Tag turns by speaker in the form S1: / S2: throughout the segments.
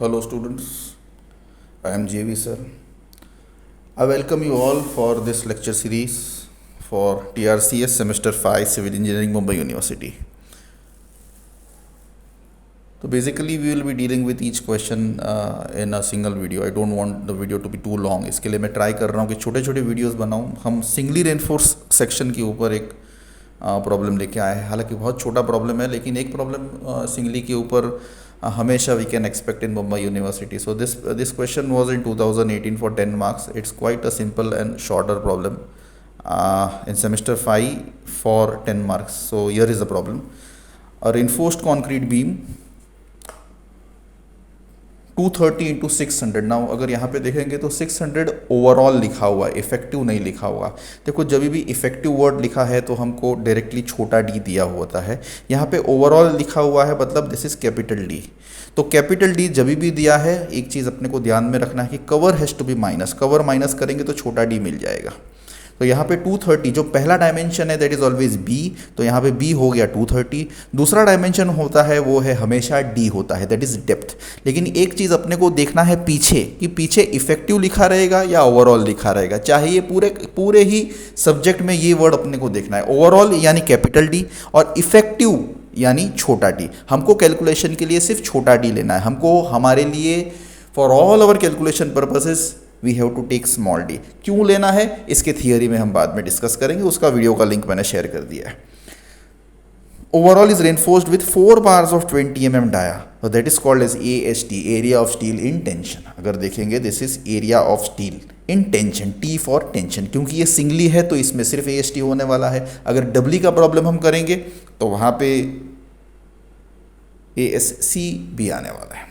S1: Hello students, I am JV sir. I welcome you all for this lecture series for TRCS Semester 5 Civil Engineering Mumbai University. So basically we will be dealing with each question in a single video. I don't want the video to be too long. इसके लिए मैं try कर रहा हूँ कि छोटे छोटे videos बनाऊँ. हम सिंगली रेनफोर्स सेक्शन के ऊपर एक प्रॉब्लम लेके आए हैं. हालांकि बहुत छोटा प्रॉब्लम है, लेकिन एक प्रॉब्लम सिंगली के ऊपर हमेशा we can expect in Mumbai University. So this question was in 2018 for 10 marks. It's quite a simple and shorter problem in semester 5 for 10 marks. So here is the problem. A reinforced concrete beam 230 into 600. Now अगर यहाँ पे देखेंगे तो 600 overall लिखा हुआ है, effective नहीं लिखा हुआ. देखो जब भी इफेक्टिव वर्ड लिखा है तो हमको डायरेक्टली छोटा डी दिया होता है. यहाँ पे ओवरऑल लिखा हुआ है, मतलब दिस इज कैपिटल डी. तो कैपिटल डी जब भी दिया है, एक चीज़ अपने को ध्यान में रखना है कि cover has to be minus. Cover minus करेंगे तो छोटा डी मिल जाएगा. तो यहाँ पे 230 जो पहला डायमेंशन है दैट इज ऑलवेज बी, तो यहाँ पे बी हो गया 230. दूसरा डायमेंशन होता है वो है हमेशा डी होता है, दैट इज डेप्थ. लेकिन एक चीज़ अपने को देखना है पीछे कि पीछे इफेक्टिव लिखा रहेगा या ओवरऑल लिखा रहेगा. चाहे ये पूरे ही सब्जेक्ट में ये वर्ड अपने को देखना है. ओवरऑल यानी कैपिटल डी और इफेक्टिव यानी छोटा डी. हमको कैलकुलेशन के लिए सिर्फ छोटा डी लेना है. हमको हमारे लिए for all our calculation purposes we have to take small D. क्यों लेना है इसके थियरी में हम बाद में डिस्कस करेंगे, उसका वीडियो का लिंक मैंने शेयर कर दिया है. Overall is reinforced with 4 bars of 20 mm dia, so that is called as AST, area of steel in tension. अगर देखेंगे this is area of steel in tension, T for tension. क्योंकि ये singly है तो इसमें सिर्फ AST होने वाला है. अगर डबली का प्रॉब्लम हम करेंगे तो वहाँ पे ASC भी आने वाला है.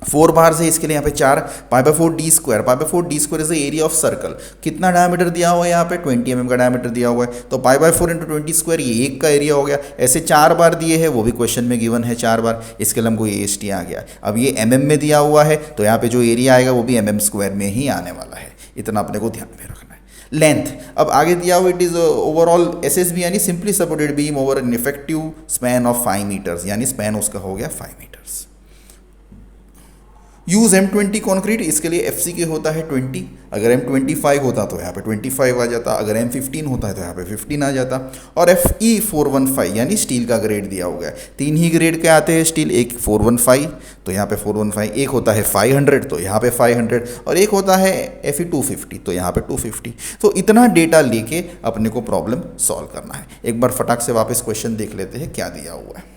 S1: 4 bars है, इसके लिए यहाँ पे 4 π/4 d square. π/4 d square is the area of circle. कितना डायमीटर दिया हुआ है यहाँ पे 20 mm का डायमीटर दिया हुआ है, तो π/4 इंटू 20 स्क्वायर ये एक का एरिया हो गया. ऐसे 4 बार दिए हैं, वो भी क्वेश्चन में गिवन है 4 बार. इसके लिए हमको AST आ गया. अब ये mm में दिया हुआ है तो यहाँ पे जो एरिया आएगा वो भी mm स्क्वायर में ही आने वाला है. इतना अपने को ध्यान में रखना है. लेंथ अब आगे दिया हुआ, इट इज ओवरऑल SSB यानी simply supported beam over an effective span of 5 metres, यानी स्पैन उसका हो गया 5 मीटर्स. यूज M20 कॉन्क्रीट, इसके लिए FCK होता है 20. अगर M25 होता तो यहाँ पे 25 आ जाता. अगर M15 होता है तो यहाँ पे 15 आ जाता. और FE415 यानी स्टील का ग्रेड दिया हुआ है. 3 ही ग्रेड के आते हैं स्टील. एक 415 तो यहाँ पे 415, एक होता है 500 तो यहाँ पे 500, और एक होता है FE250 तो यहाँ पे 250. तो इतना डेटा लेके अपने को प्रॉब्लम सॉल्व करना है. एक बार फटाक से वापस क्वेश्चन देख लेते हैं क्या दिया हुआ है.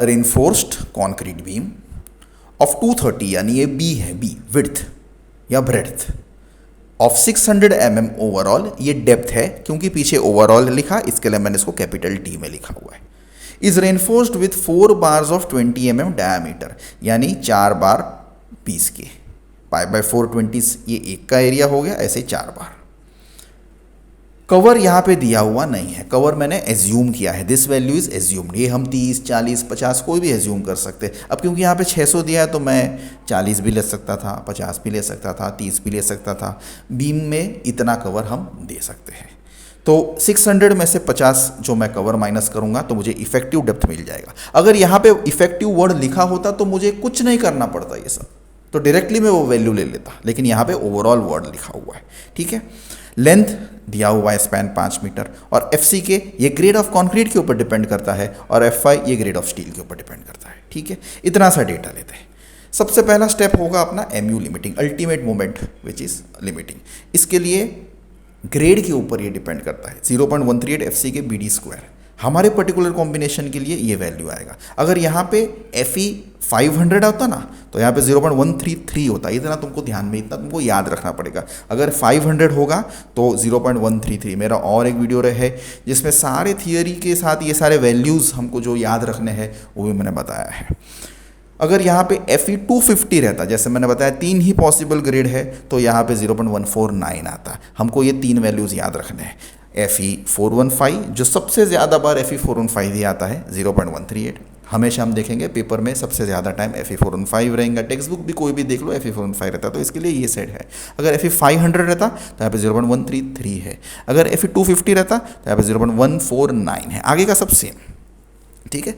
S1: रेनफोर्स्ड कॉन्क्रीट बीम ऑफ 230 यानी ये बी है, बी विड्थ या ब्रेड्थ ऑफ 600 mm ओवरऑल. ये डेप्थ है क्योंकि पीछे ओवरऑल लिखा, इसके लिए मैंने इसको कैपिटल टी में लिखा हुआ है. Is reinforced with 4 bars of 20 mm diameter, यानी 4 बार 20 के. π/4 20 ये एक का एरिया हो गया, ऐसे 4 बार. कवर यहाँ पे दिया हुआ नहीं है, कवर मैंने एज्यूम किया है. This value is assumed. ये हम 30 40 50 कोई भी एज्यूम कर सकते हैं. अब क्योंकि यहाँ पे 600 दिया है तो मैं 40 भी ले सकता था, 50 भी ले सकता था, 30 भी ले सकता था. बीम में इतना कवर हम दे सकते हैं. तो 600 में से 50 जो मैं कवर माइनस करूँगा तो मुझे इफेक्टिव डेप्थ मिल जाएगा. अगर यहाँ पे इफेक्टिव वर्ड लिखा होता तो मुझे कुछ नहीं करना पड़ता ये सब, तो डायरेक्टली मैं वो वैल्यू ले लेता. लेकिन यहाँ पे ओवरऑल वर्ड लिखा हुआ है. ठीक है. लेंथ दिया हुआ है स्पैन 5 मीटर, और FCK ये ग्रेड ऑफ कंक्रीट के ऊपर डिपेंड करता है, और FI ये ग्रेड ऑफ स्टील के ऊपर डिपेंड करता है. ठीक है. इतना सा डेटा लेते हैं. सबसे पहला स्टेप होगा अपना MU limiting, ultimate moment which is limiting. इसके लिए ग्रेड के ऊपर ये डिपेंड करता है. 0.138 FCK BD स्क्वायर हमारे पर्टिकुलर कॉम्बिनेशन के लिए ये वैल्यू आएगा. अगर यहाँ पे FE 500 होता ना तो यहाँ पे 0.133 होता. इतना तुमको ध्यान में, इतना तुमको याद रखना पड़ेगा. अगर 500 होगा तो 0.133. मेरा और एक वीडियो रहे जिसमें सारे थियरी के साथ ये सारे वैल्यूज़ हमको जो याद रखने हैं वो भी मैंने बताया है. अगर यहाँ पे FE250 रहता, जैसे मैंने बताया 3 ही पॉसिबल ग्रेड है, तो यहाँ पे 0.149 आता. हमको ये 3 वैल्यूज़ याद रखने हैं. FE415 जो सबसे ज़्यादा बार FE415 ही आता है 0.138. हमेशा हम देखेंगे पेपर में सबसे ज़्यादा टाइम FE415 रहेगा. टेक्स्ट बुक भी कोई भी देख लो FE415 रहता, तो इसके लिए ये सेट है. अगर FE500 रहता तो यहाँ पे 0.133 है. अगर FE250 रहता तो यहाँ पे 0.149 है. आगे का सब सेम. ठीक है।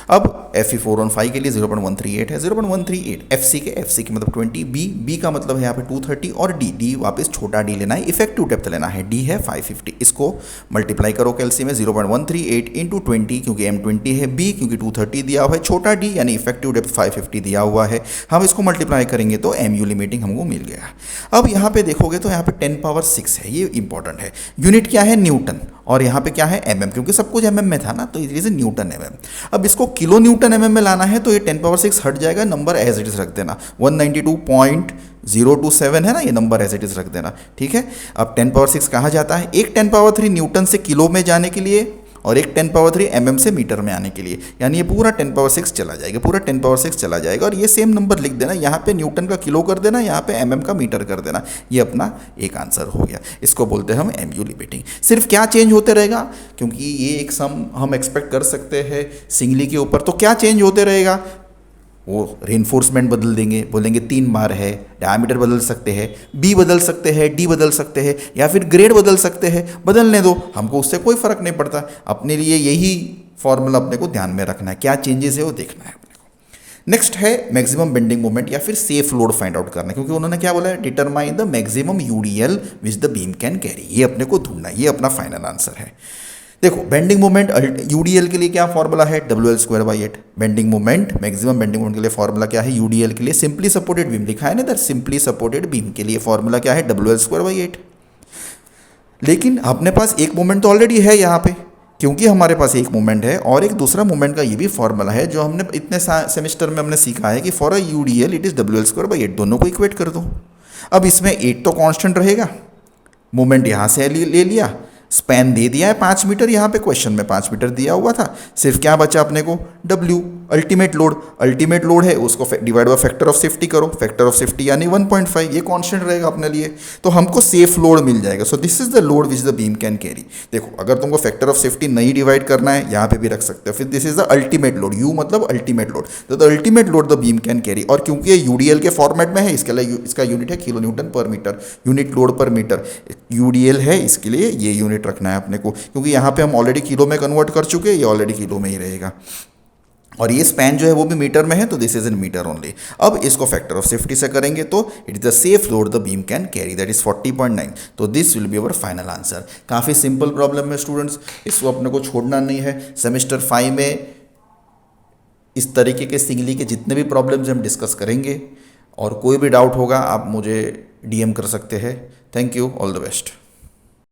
S1: अब Fe415 के लिए 0.138 है, 0.138 एफ सी के मतलब 20, बी का मतलब है यहाँ पे 230 और डी वापस छोटा डी लेना है, इफेक्टिव डेप्थ लेना है, डी है 550। इसको मल्टीप्लाई करो कैलसी में 0.138 इंटू 20 क्योंकि M20 है, बी क्योंकि 230 दिया हुआ है, छोटा डी यानी इफेक्टिव डेप्थ 550 दिया हुआ है। हम इसको मल्टीप्लाई करेंगे तो MU लिमिटिंग हमको मिल गया। अब यहाँ पे देखोगे तो यहाँ पे 10 पावर 6 है, ये इंपॉर्टेंट है। यूनिट क्या है? न्यूटन, और यहाँ पे क्या है? mm, क्योंकि सब कुछ mm में था ना, तो इट इज न्यूटन mm। अब इसको किलो न्यूटन mm में लाना है तो ये 10 पावर 6 हट जाएगा, नंबर एज इट इज रख देना, 192.027 है ना, ये नंबर एज इट इज रख देना, ठीक है। अब 10 पावर 6 कहाँ जाता है? एक 10 पावर 3 न्यूटन से किलो में जाने के लिए और एक 10 पावर 3 mm से मीटर में आने के लिए, यानी ये पूरा 10 पावर 6 चला जाएगा, पूरा 10 पावर 6 चला जाएगा। और ये सेम नंबर लिख देना, यहाँ पे न्यूटन का किलो कर देना, यहाँ पे mm का मीटर कर देना, ये अपना एक आंसर हो गया। इसको बोलते हैं हम MU लिमिटिंग। सिर्फ क्या चेंज होते रहेगा, क्योंकि ये एक सम हम एक्सपेक्ट कर सकते हैं सिंगली के ऊपर, तो क्या चेंज होते रहेगा? वो रेनफोर्समेंट बदल देंगे, बोलेंगे 3 बार है, डायमीटर बदल सकते हैं, बी बदल सकते हैं, डी बदल सकते हैं, या फिर ग्रेड बदल सकते हैं, बदलने दो, हमको उससे कोई फर्क नहीं पड़ता। अपने लिए यही फॉर्मूला अपने को ध्यान में रखना है, क्या चेंजेस है वो देखना है अपने को। नेक्स्ट है मैक्सिमम बेंडिंग मोमेंट या फिर सेफ लोड फाइंड आउट करना, क्योंकि उन्होंने क्या बोला है? Determine the maximum UDL which the beam can carry, ये अपने को ढूंढना है, ये अपना फाइनल आंसर है। देखो बेंडिंग मोमेंट यूडीएल के लिए क्या फॉर्मूला है? WL²/8। Bending moment, maximum bending moment के लिए फॉर्मूला क्या है? यूडीएल के लिए सिंपली सपोर्टेड बीम लिखा है ना इधर, सिंपली सपोर्टेड बीम के लिए फॉर्मूला क्या है? WL²/8। लेकिन अपने पास एक मोमेंट तो ऑलरेडी है यहाँ पे, क्योंकि हमारे पास एक मोमेंट है और एक दूसरा मोमेंट का ये भी फॉर्मूला है जो हमने इतने सेमेस्टर में हमने सीखा है कि for a UDL it is WL²/8। दोनों को इक्वेट कर दो। अब इसमें 8 तो कांस्टेंट रहेगा, मोमेंट यहाँ से ले लिया, स्पैन दे दिया है 5 मीटर, यहाँ पे क्वेश्चन में 5 मीटर दिया हुआ था, सिर्फ क्या बचा अपने को? W, अल्टीमेट लोड है, उसको divide by factor of safety करो, फैक्टर ऑफ सेफ्टी यानी 1.5, ये कांस्टेंट रहेगा अपने लिए, तो हमको सेफ लोड मिल जाएगा। So this is the load which the beam can carry. देखो अगर तुमको फैक्टर ऑफ सेफ्टी नहीं डिवाइड करना है, यहाँ पे भी रख सकते हो। फिर this is the ultimate load, you मतलब अल्टीमेट लोड, तो the ultimate load the beam can carry. और क्योंकि ये यूडीएल के फॉर्मेट में है, इसके लिए इसका यूनिट है किलो न्यूटन पर मीटर, यूनिट लोड पर मीटर। यूडीएल है, इसके लिए ये यूनिट रखना है अपने को, क्योंकि यहाँ पे हम ऑलरेडी किलो में कन्वर्ट कर चुके हैं, ये ऑलरेडी किलो में ही रहेगा। और ये स्पैन जो है वो भी मीटर में है, तो this is in metre only. अब इसको फैक्टर ऑफ सेफ्टी से करेंगे तो it is the safe load the beam can carry, that is 40.9। तो this will be our final answer. काफ़ी सिंपल प्रॉब्लम है स्टूडेंट्स, इसको अपने को छोड़ना नहीं है। सेमेस्टर 5 में इस तरीके के सिंगली के जितने भी प्रॉब्लम्स हम डिस्कस करेंगे, और कोई भी डाउट होगा आप मुझे DM कर सकते हैं। Thank you, all the best.